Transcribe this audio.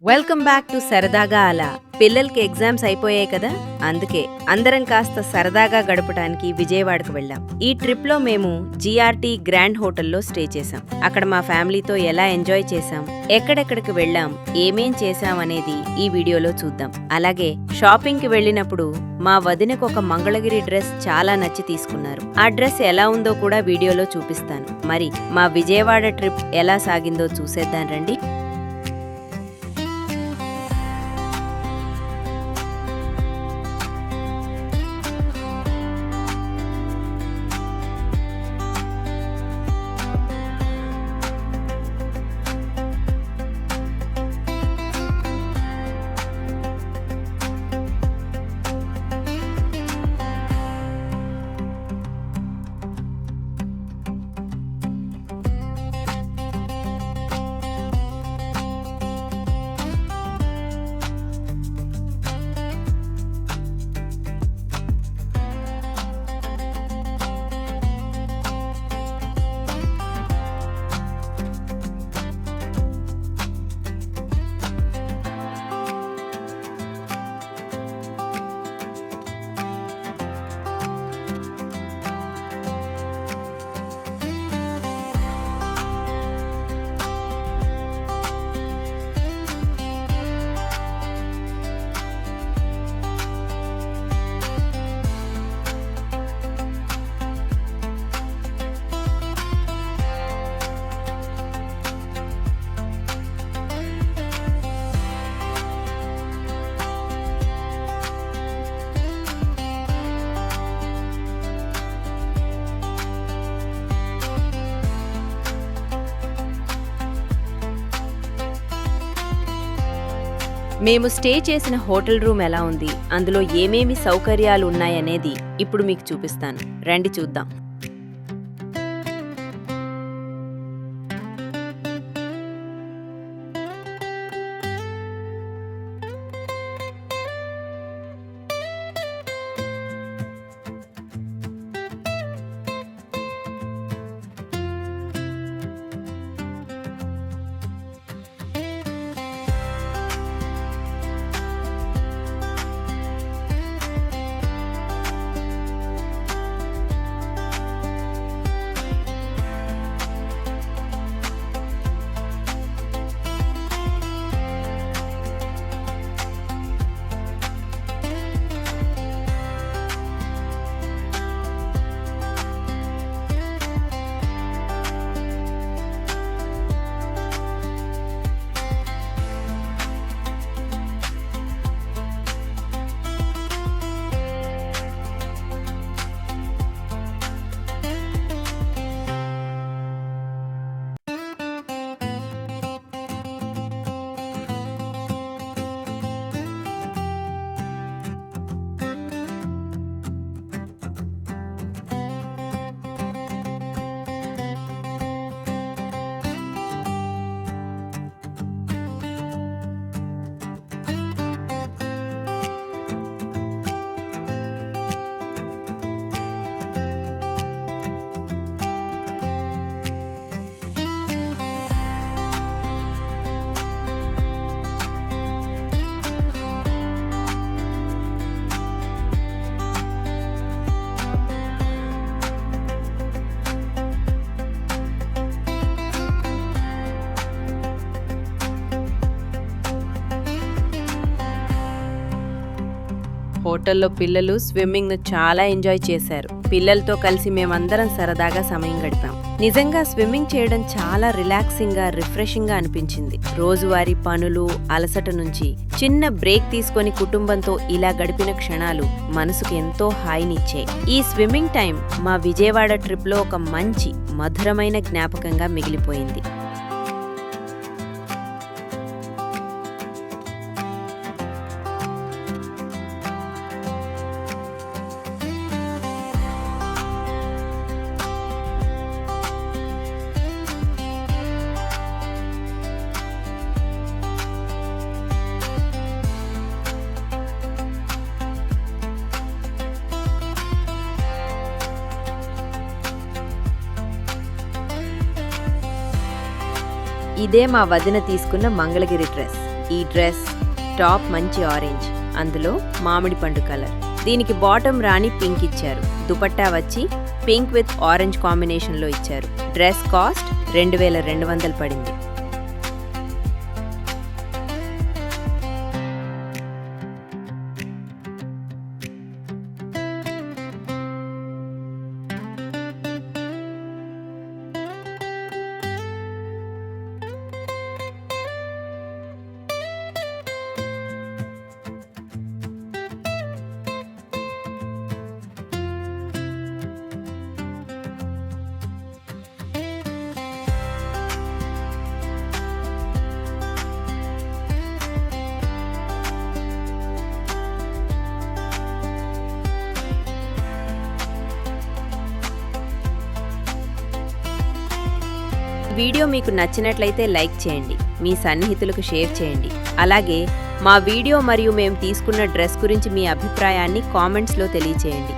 Welcome back to సరదాగా అలా. పిల్లలకి ఎగ్జామ్స్ అయిపోయాయి కదా, అందుకే అందరం కాస్త సరదాగా గడపడానికి విజయవాడకు వెళ్ళాం. ఈ ట్రిప్ లో మేము జిఆర్టీ గ్రాండ్ హోటల్లో స్టే చేశాం. అక్కడ మా ఫ్యామిలీతో ఎలా ఎంజాయ్ చేశాం, ఎక్కడెక్కడికి వెళ్ళాం, ఏమేం చేశాం అనేది ఈ వీడియోలో చూద్దాం. అలాగే షాపింగ్ కి వెళ్ళినప్పుడు మా వదినకు ఒక మంగళగిరి డ్రెస్ చాలా నచ్చి తీసుకున్నారు. ఆ డ్రెస్ ఎలా ఉందో కూడా వీడియోలో చూపిస్తాను. మరి మా విజయవాడ ట్రిప్ ఎలా సాగిందో చూసేద్దాం రండి. మేము స్టే చేసిన హోటల్ రూమ్ ఎలా ఉంది, అందులో ఏమేమి సౌకర్యాలు ఉన్నాయనేది ఇప్పుడు మీకు చూపిస్తాను. రండి చూద్దాం. హోటల్లో పిల్లలు స్విమ్మింగ్ ను చాలా ఎంజాయ్ చేశారు. పిల్లలతో కలిసి మేమందరం సరదాగా సమయం గడిపాం. నిజంగా స్విమ్మింగ్ చేయడం చాలా రిలాక్సింగ్ గా, రిఫ్రెషింగ్ గా అనిపించింది. రోజువారీ పనులు, అలసట నుంచి చిన్న బ్రేక్ తీసుకొని కుటుంబంతో ఇలా గడిపిన క్షణాలు మనసుకు ఎంతో హాయినిచ్చాయి. ఈ స్విమ్మింగ్ టైం మా విజయవాడ ట్రిప్ లో ఒక మంచి మధురమైన జ్ఞాపకంగా మిగిలిపోయింది. ఇదే మా వదిన తీసుకున్న మంగళగిరి డ్రెస్. ఈ డ్రెస్ టాప్ మంచి ఆరెంజ్, అందులో మామిడి పండు కలర్. దీనికి బాటమ్ రాణి పింక్ ఇచ్చారు. దుపట్టా వచ్చి పింక్ విత్ ఆరెంజ్ కాంబినేషన్లో ఇచ్చారు. డ్రెస్ కాస్ట్ 2200 పడింది. వీడియో మీకు నచ్చినట్లయితే లైక్ చేయండి, మీ సన్నిహితులకు షేర్ చేయండి. అలాగే మా వీడియో మరియు మేము తీసుకున్న డ్రెస్ గురించి మీ అభిప్రాయాన్ని కామెంట్స్లో తెలియచేయండి.